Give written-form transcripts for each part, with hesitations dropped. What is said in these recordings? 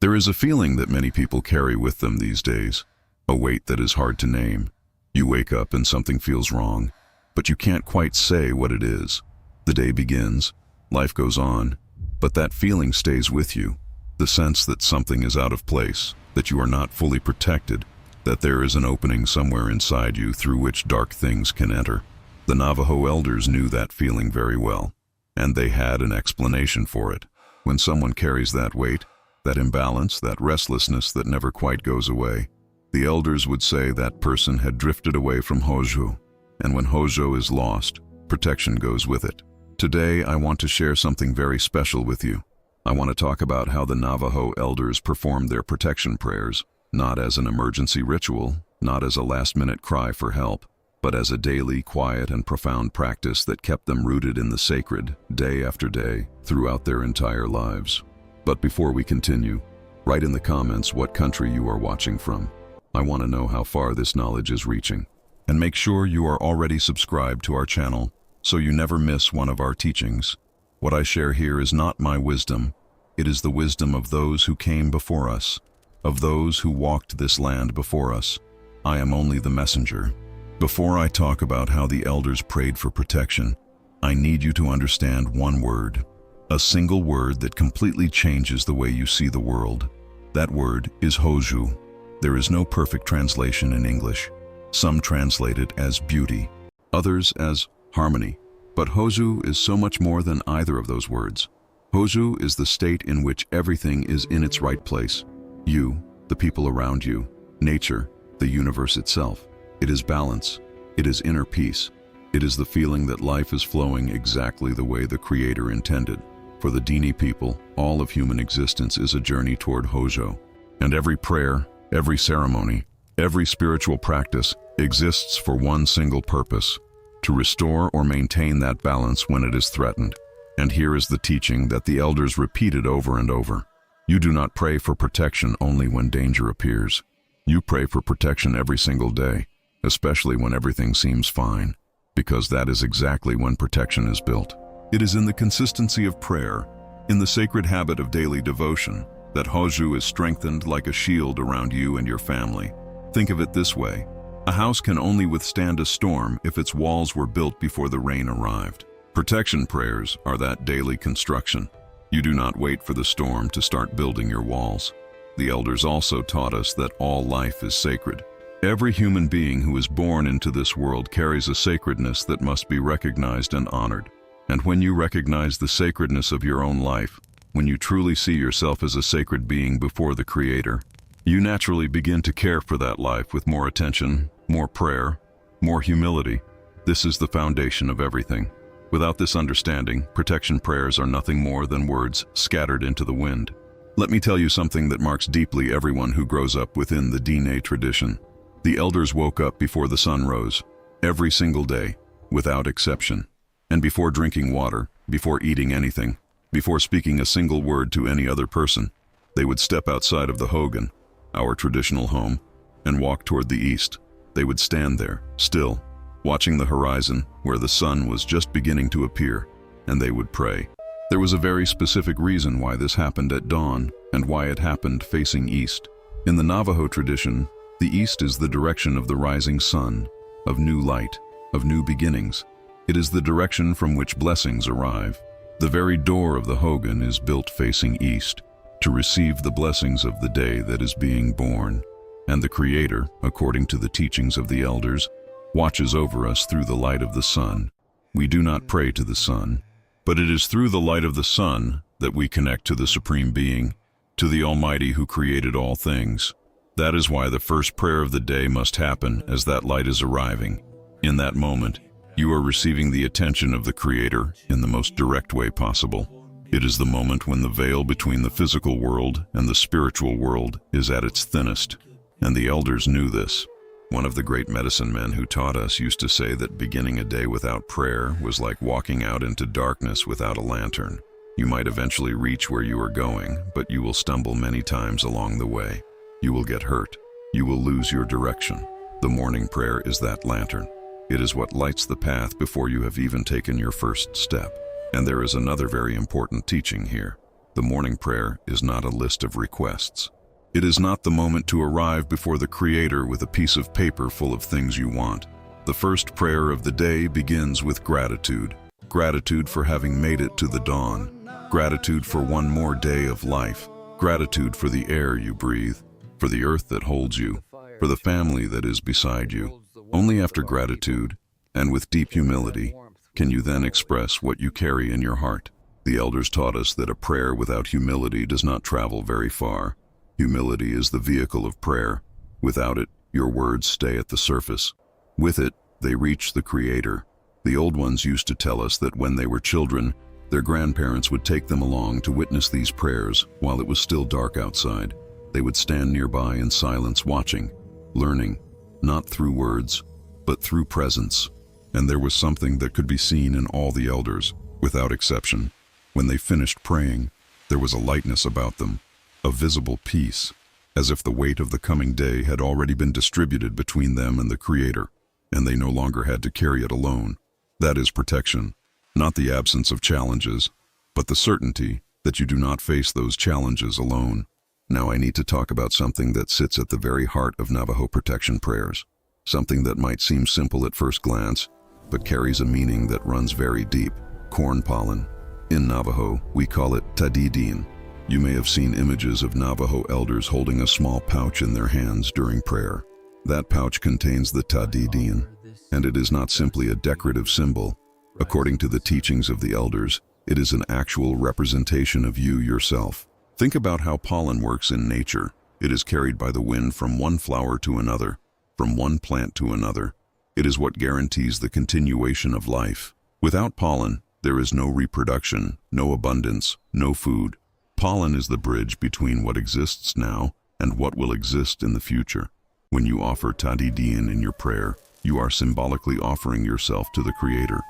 There is a feeling that many people carry with them these days, a weight that is hard to name. You wake up and something feels wrong, but you can't quite say what it is. The day begins, life goes on, but that feeling stays with you. The sense that something is out of place, that you are not fully protected, that there is an opening somewhere inside you through which dark things can enter. The Navajo elders knew that feeling very well, and they had an explanation for it. When someone carries that weight, that imbalance, that restlessness that never quite goes away, the elders would say that person had drifted away from hozho, and when hozho is lost, protection goes with it. Today, I want to share something very special with you. I want to talk about how the Navajo elders performed their protection prayers, not as an emergency ritual, not as a last-minute cry for help, but as a daily, quiet, and profound practice that kept them rooted in the sacred, day after day, throughout their entire lives. But before we continue, write in the comments what country you are watching from. I want to know how far this knowledge is reaching. And make sure you are already subscribed to our channel so you never miss one of our teachings. What I share here is not my wisdom. It is the wisdom of those who came before us, of those who walked this land before us. I am only the messenger. Before I talk about how the elders prayed for protection, I need you to understand one word, a single word that completely changes the way you see the world. That word is hozho. There is no perfect translation in English. Some translate it as beauty, others as harmony. But hozho is so much more than either of those words. Hozho is the state in which everything is in its right place. You, the people around you, nature, the universe itself. It is balance. It is inner peace. It is the feeling that life is flowing exactly the way the Creator intended. For the Dini people, all of human existence is a journey toward hozho. And every prayer, every ceremony, every spiritual practice exists for one single purpose: to restore or maintain that balance when it is threatened. And here is the teaching that the elders repeated over and over. You do not pray for protection only when danger appears. You pray for protection every single day, especially when everything seems fine, because that is exactly when protection is built. It is in the consistency of prayer, in the sacred habit of daily devotion, that hozho is strengthened like a shield around you and your family. Think of it this way. A house can only withstand a storm if its walls were built before the rain arrived. Protection prayers are that daily construction. You do not wait for the storm to start building your walls. The elders also taught us that all life is sacred. Every human being who is born into this world carries a sacredness that must be recognized and honored. And when you recognize the sacredness of your own life, when you truly see yourself as a sacred being before the Creator, you naturally begin to care for that life with more attention, more prayer, more humility. This is the foundation of everything. Without this understanding, protection prayers are nothing more than words scattered into the wind. Let me tell you something that marks deeply everyone who grows up within the Dine tradition. The elders woke up before the sun rose, every single day, without exception. And before drinking water, before eating anything, before speaking a single word to any other person, they would step outside of the hogan, our traditional home, and walk toward the east. They would stand there, still, watching the horizon where the sun was just beginning to appear, and they would pray. There was a very specific reason why this happened at dawn and why it happened facing east. In the Navajo tradition, the east is the direction of the rising sun, of new light, of new beginnings. It is the direction from which blessings arrive. The very door of the hogan is built facing east, to receive the blessings of the day that is being born. And the Creator, according to the teachings of the elders, watches over us through the light of the sun. We do not pray to the sun, but it is through the light of the sun that we connect to the Supreme Being, to the Almighty who created all things. That is why the first prayer of the day must happen as that light is arriving. In that moment, you are receiving the attention of the Creator in the most direct way possible. It is the moment when the veil between the physical world and the spiritual world is at its thinnest, and the elders knew this. One of the great medicine men who taught us used to say that beginning a day without prayer was like walking out into darkness without a lantern. You might eventually reach where you are going, but you will stumble many times along the way. You will get hurt. You will lose your direction. The morning prayer is that lantern. It is what lights the path before you have even taken your first step. And there is another very important teaching here. The morning prayer is not a list of requests. It is not the moment to arrive before the Creator with a piece of paper full of things you want. The first prayer of the day begins with gratitude. Gratitude for having made it to the dawn. Gratitude for one more day of life. Gratitude for the air you breathe, for the earth that holds you, for the family that is beside you. Only after gratitude, and with deep humility, can you then express what you carry in your heart. The elders taught us that a prayer without humility does not travel very far. Humility is the vehicle of prayer. Without it, your words stay at the surface. With it, they reach the Creator. The old ones used to tell us that when they were children, their grandparents would take them along to witness these prayers while it was still dark outside. They would stand nearby in silence watching, learning, not through words, but through presence. And there was something that could be seen in all the elders, without exception. When they finished praying, there was a lightness about them, a visible peace, as if the weight of the coming day had already been distributed between them and the Creator, and they no longer had to carry it alone. That is protection, not the absence of challenges, but the certainty that you do not face those challenges alone. Now I need to talk about something that sits at the very heart of Navajo protection prayers, something that might seem simple at first glance, but carries a meaning that runs very deep: corn pollen. In Navajo, we call it tadidin. You may have seen images of Navajo elders holding a small pouch in their hands during prayer. That pouch contains the tadidin, and it is not simply a decorative symbol. According to the teachings of the elders, it is an actual representation of you yourself. Think about how pollen works in nature. It is carried by the wind from one flower to another, from one plant to another. It is what guarantees the continuation of life. Without pollen, there is no reproduction, no abundance, no food. Pollen is the bridge between what exists now and what will exist in the future. When you offer tadidin in your prayer, you are symbolically offering yourself to the Creator.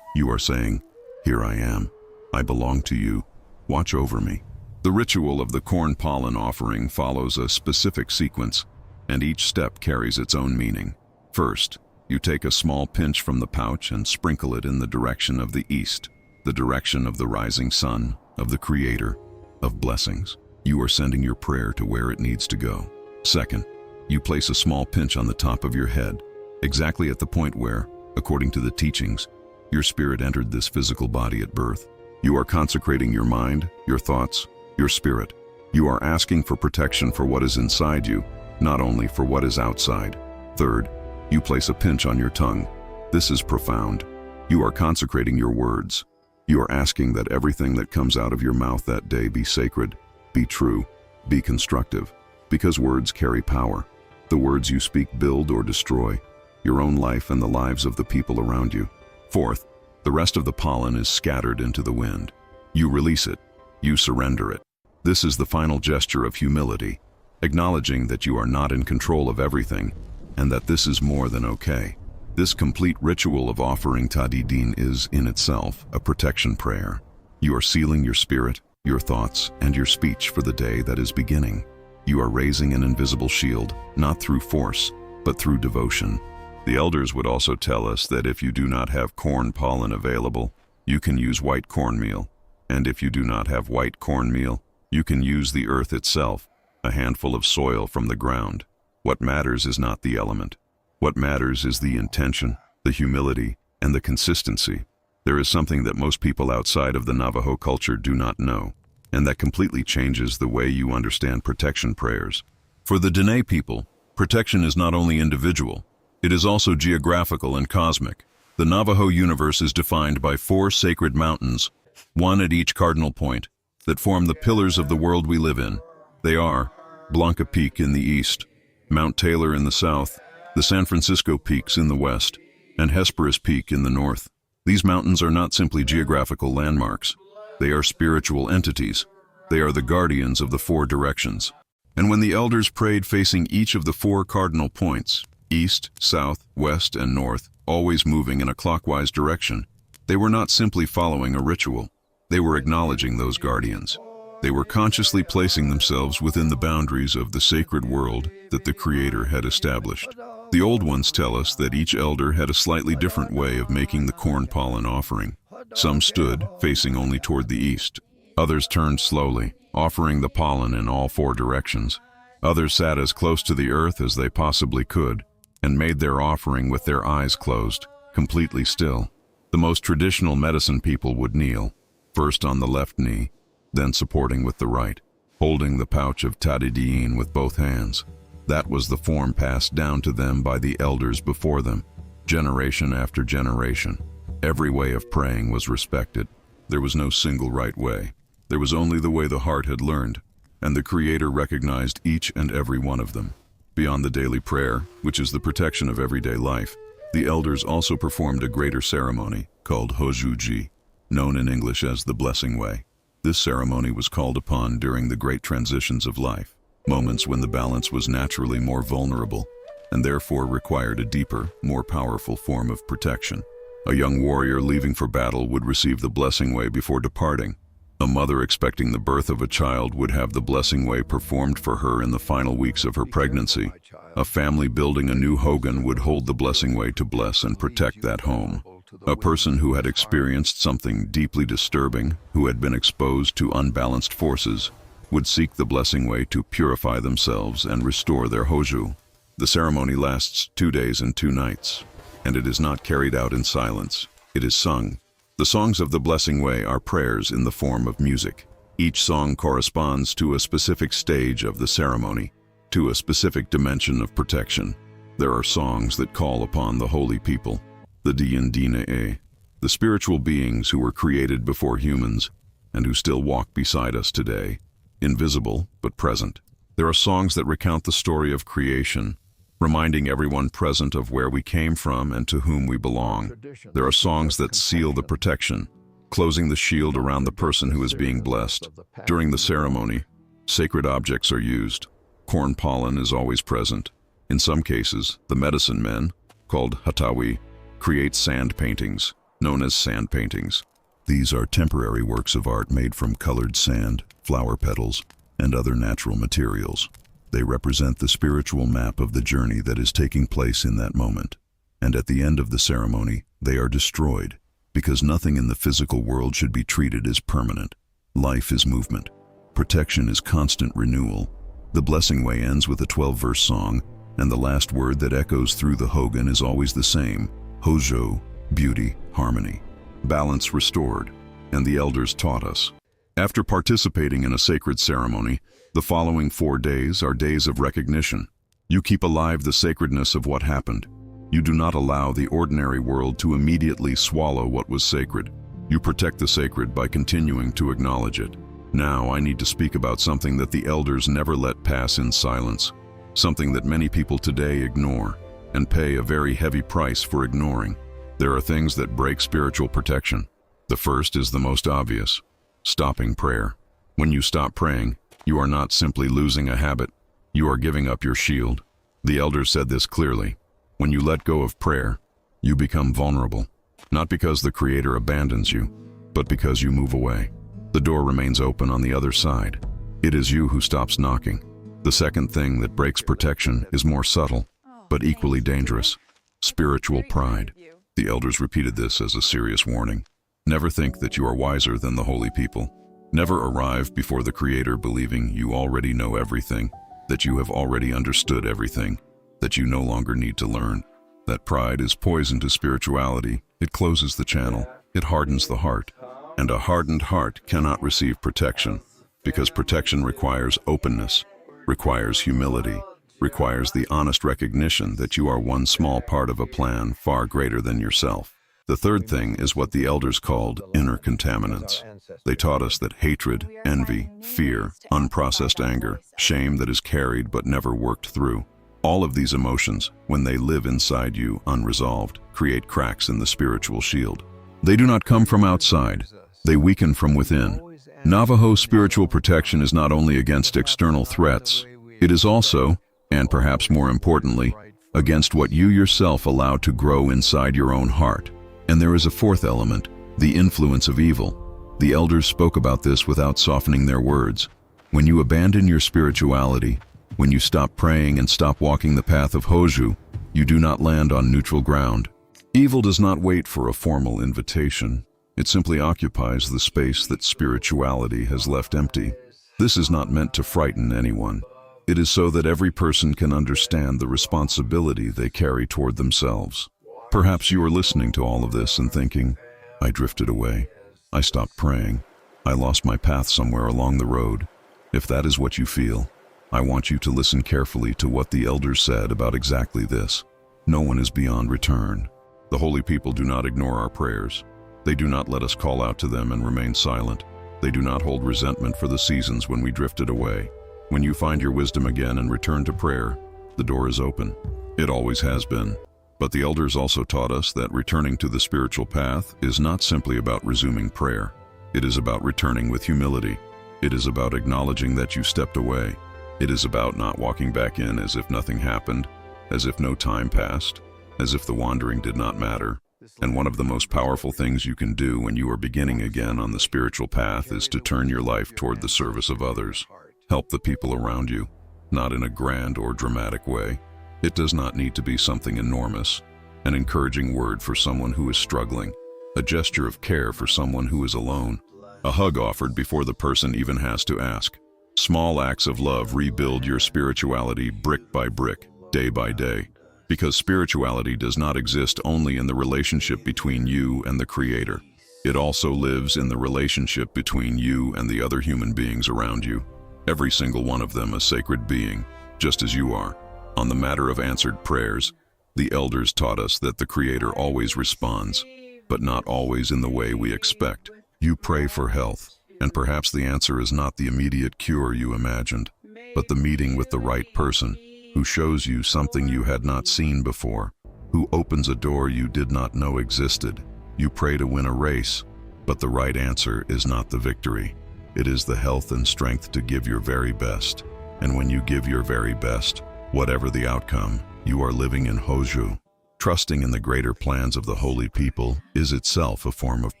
You are saying, "Here I am. I belong to you. Watch over me." The ritual of the corn pollen offering follows a specific sequence, and each step carries its own meaning. First, you take a small pinch from the pouch and sprinkle it in the direction of the east, the direction of the rising sun, of the Creator, of blessings. You are sending your prayer to where it needs to go. Second, you place a small pinch on the top of your head, exactly at the point where, according to the teachings, your spirit entered this physical body at birth. You are consecrating your mind, your thoughts, your spirit. You are asking for protection for what is inside you, not only for what is outside. Third, you place a pinch on your tongue. This is profound. You are consecrating your words. You are asking that everything that comes out of your mouth that day be sacred, be true, be constructive, because words carry power. The words you speak build or destroy your own life and the lives of the people around you. Fourth, the rest of the pollen is scattered into the wind. You release it. You surrender it. This is the final gesture of humility, acknowledging that you are not in control of everything, and that this is more than okay. This complete ritual of offering tadidin is, in itself, a protection prayer. You are sealing your spirit, your thoughts, and your speech for the day that is beginning. You are raising an invisible shield, not through force, but through devotion. The elders would also tell us that if you do not have corn pollen available, you can use white cornmeal. And if you do not have white cornmeal, you can use the earth itself, a handful of soil from the ground. What matters is not the element. What matters is the intention, the humility, and the consistency. There is something that most people outside of the Navajo culture do not know, and that completely changes the way you understand protection prayers. For the Dene people, protection is not only individual, it is also geographical and cosmic. The Navajo universe is defined by 4 sacred mountains, one at each cardinal point, that form the pillars of the world we live in. They are Blanca Peak in the east, Mount Taylor in the south, the San Francisco Peaks in the west, and Hesperus Peak in the north. These mountains are not simply geographical landmarks. They are spiritual entities. They are the guardians of the 4 directions. And when the elders prayed facing each of the 4 cardinal points, east, south, west, and north, always moving in a clockwise direction, they were not simply following a ritual. They were acknowledging those guardians. They were consciously placing themselves within the boundaries of the sacred world that the Creator had established. The old ones tell us that each elder had a slightly different way of making the corn pollen offering. Some stood, facing only toward the east. Others turned slowly, offering the pollen in all four directions. Others sat as close to the earth as they possibly could and made their offering with their eyes closed, completely still. The most traditional medicine people would kneel, first on the left knee, then supporting with the right, holding the pouch of tadidiin with both hands. That was the form passed down to them by the elders before them, generation after generation. Every way of praying was respected. There was no single right way. There was only the way the heart had learned, and the Creator recognized each and every one of them. Beyond the daily prayer, which is the protection of everyday life, the elders also performed a greater ceremony called hozho, known in English as the blessing way. This ceremony was called upon during the great transitions of life, moments when the balance was naturally more vulnerable and therefore required a deeper, more powerful form of protection. A young warrior leaving for battle would receive the blessing way before departing. A mother expecting the birth of a child would have the blessing way performed for her in the final weeks of her pregnancy. A family building a new hogan would hold the blessing way to bless and protect that home. A person who had experienced something deeply disturbing, who had been exposed to unbalanced forces, would seek the blessing way to purify themselves and restore their hozho. The ceremony lasts 2 days and 2 nights, and it is not carried out in silence. It is sung. The songs of the blessing way are prayers in the form of music. Each song corresponds to a specific stage of the ceremony, to a specific dimension of protection. There are songs that call upon the holy people, the Diyandinae, the spiritual beings who were created before humans and who still walk beside us today, invisible but present. There are songs that recount the story of creation, reminding everyone present of where we came from and to whom we belong. There are songs that seal the protection, closing the shield around the person who is being blessed. During the ceremony, sacred objects are used. Corn pollen is always present. In some cases, the medicine men, called hatawi, create sand paintings, known as sand paintings. These are temporary works of art made from colored sand, flower petals, and other natural materials. They represent the spiritual map of the journey that is taking place in that moment. And at the end of the ceremony, they are destroyed, because nothing in the physical world should be treated as permanent. Life is movement. Protection is constant renewal. The blessing way ends with a 12-verse song, and the last word that echoes through the hogan is always the same: hozho, beauty, harmony, balance restored, and the elders taught us. After participating in a sacred ceremony, the following 4 days are days of recognition. You keep alive the sacredness of what happened. You do not allow the ordinary world to immediately swallow what was sacred. You protect the sacred by continuing to acknowledge it. Now I need to speak about something that the elders never let pass in silence, something that many people today ignore and pay a very heavy price for ignoring. There are things that break spiritual protection. The first is the most obvious: stopping prayer. When you stop praying, you are not simply losing a habit, you are giving up your shield. The elders said this clearly. When you let go of prayer, you become vulnerable, not because the Creator abandons you, but because you move away. The door remains open on the other side. It is you who stops knocking. The second thing that breaks protection is more subtle, but equally dangerous: spiritual pride. The elders repeated this as a serious warning. Never think that you are wiser than the holy people. Never arrive before the Creator believing you already know everything, that you have already understood everything, that you no longer need to learn. That pride is poison to spirituality. It closes the channel. It hardens the heart. And a hardened heart cannot receive protection, because protection requires openness, requires humility, requires the honest recognition that you are one small part of a plan far greater than yourself. The third thing is what the elders called inner contaminants. They taught us that hatred, envy, fear, unprocessed anger, shame that is carried but never worked through, all of these emotions, when they live inside you unresolved, create cracks in the spiritual shield. They do not come from outside. They weaken from within. Navajo spiritual protection is not only against external threats, it is also, and perhaps more importantly, against what you yourself allow to grow inside your own heart. And there is a fourth element: the influence of evil. The elders spoke about this without softening their words. When you abandon your spirituality, when you stop praying and stop walking the path of hozho, you do not land on neutral ground. Evil does not wait for a formal invitation. It simply occupies the space that spirituality has left empty. This is not meant to frighten anyone. It is so that every person can understand the responsibility they carry toward themselves. Perhaps you are listening to all of this and thinking, I drifted away. I stopped praying. I lost my path somewhere along the road. If that is what you feel, I want you to listen carefully to what the elders said about exactly this. No one is beyond return. The holy people do not ignore our prayers. They do not let us call out to them and remain silent. They do not hold resentment for the seasons when we drifted away. When you find your wisdom again and return to prayer, the door is open. It always has been. But the elders also taught us that returning to the spiritual path is not simply about resuming prayer. It is about returning with humility. It is about acknowledging that you stepped away. It is about not walking back in as if nothing happened, as if no time passed, as if the wandering did not matter. And one of the most powerful things you can do when you are beginning again on the spiritual path is to turn your life toward the service of others. Help the people around you, not in a grand or dramatic way. It does not need to be something enormous. An encouraging word for someone who is struggling, a gesture of care for someone who is alone, a hug offered before the person even has to ask. Small acts of love rebuild your spirituality brick by brick, day by day. Because spirituality does not exist only in the relationship between you and the Creator. It also lives in the relationship between you and the other human beings around you. Every single one of them a sacred being, just as you are. On the matter of answered prayers, the elders taught us that the Creator always responds, but not always in the way we expect. You pray for health, and perhaps the answer is not the immediate cure you imagined, but the meeting with the right person, who shows you something you had not seen before, who opens a door you did not know existed. You pray to win a race, but the right answer is not the victory. It is the health and strength to give your very best. And when you give your very best, whatever the outcome, you are living in hozho. Trusting in the greater plans of the holy people is itself a form of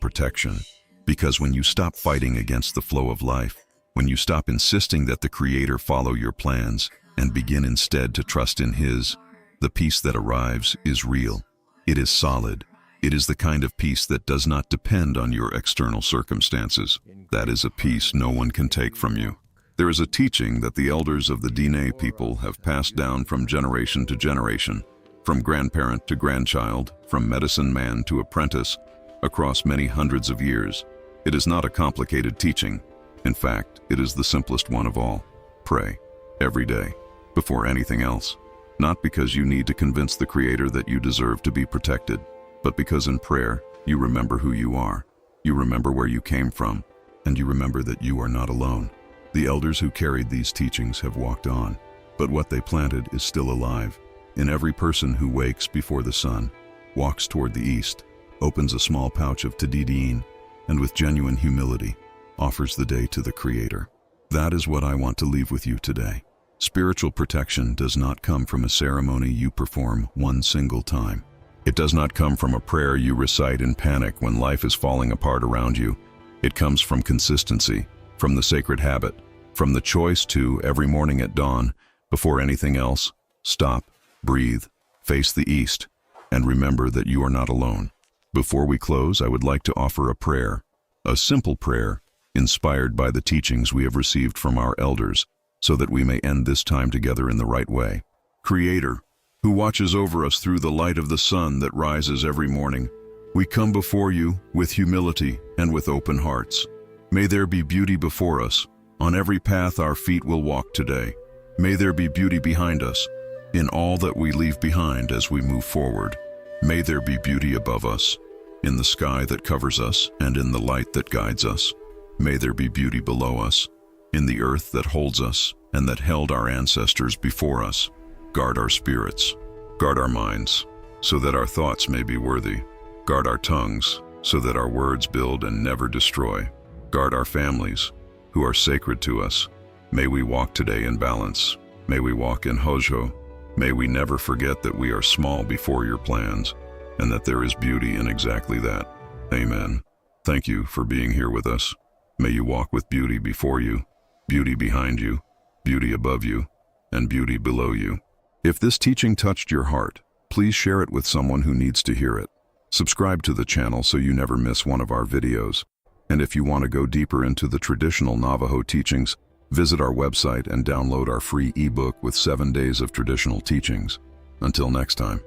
protection. Because when you stop fighting against the flow of life, when you stop insisting that the Creator follow your plans, and begin instead to trust in His, the peace that arrives is real. It is solid. It is the kind of peace that does not depend on your external circumstances. That is a peace no one can take from you. There is a teaching that the elders of the Dine people have passed down from generation to generation, from grandparent to grandchild, from medicine man to apprentice, across many hundreds of years. It is not a complicated teaching. In fact, it is the simplest one of all. Pray every day, before anything else, not because you need to convince the Creator that you deserve to be protected, but because in prayer, you remember who you are, you remember where you came from, and you remember that you are not alone. The elders who carried these teachings have walked on, but what they planted is still alive. In every person who wakes before the sun, walks toward the east, opens a small pouch of tadidine, and with genuine humility, offers the day to the Creator. That is what I want to leave with you today. Spiritual protection does not come from a ceremony you perform one single time. It does not come from a prayer you recite in panic when life is falling apart around you. It comes from consistency, from the sacred habit, from the choice to, every morning at dawn, before anything else, stop, breathe, face the east, and remember that you are not alone. Before we close, I would like to offer a prayer, a simple prayer, inspired by the teachings we have received from our elders, so that we may end this time together in the right way. Creator, who watches over us through the light of the sun that rises every morning, we come before you with humility and with open hearts. May there be beauty before us. On every path our feet will walk today. May there be beauty behind us, in all that we leave behind as we move forward. May there be beauty above us, in the sky that covers us and in the light that guides us. May there be beauty below us, in the earth that holds us and that held our ancestors before us. Guard our spirits, guard our minds, so that our thoughts may be worthy. Guard our tongues, so that our words build and never destroy. Guard our families, who are sacred to us. May we walk today in balance. May we walk in hozho. May we never forget that we are small before your plans, and that there is beauty in exactly that. Amen. Thank you for being here with us. May you walk with beauty before you, beauty behind you, beauty above you, and beauty below you. If this teaching touched your heart, please share it with someone who needs to hear it. Subscribe to the channel so you never miss one of our videos. And if you want to go deeper into the traditional Navajo teachings, visit our website and download our free ebook with 7 days of traditional teachings. Until next time.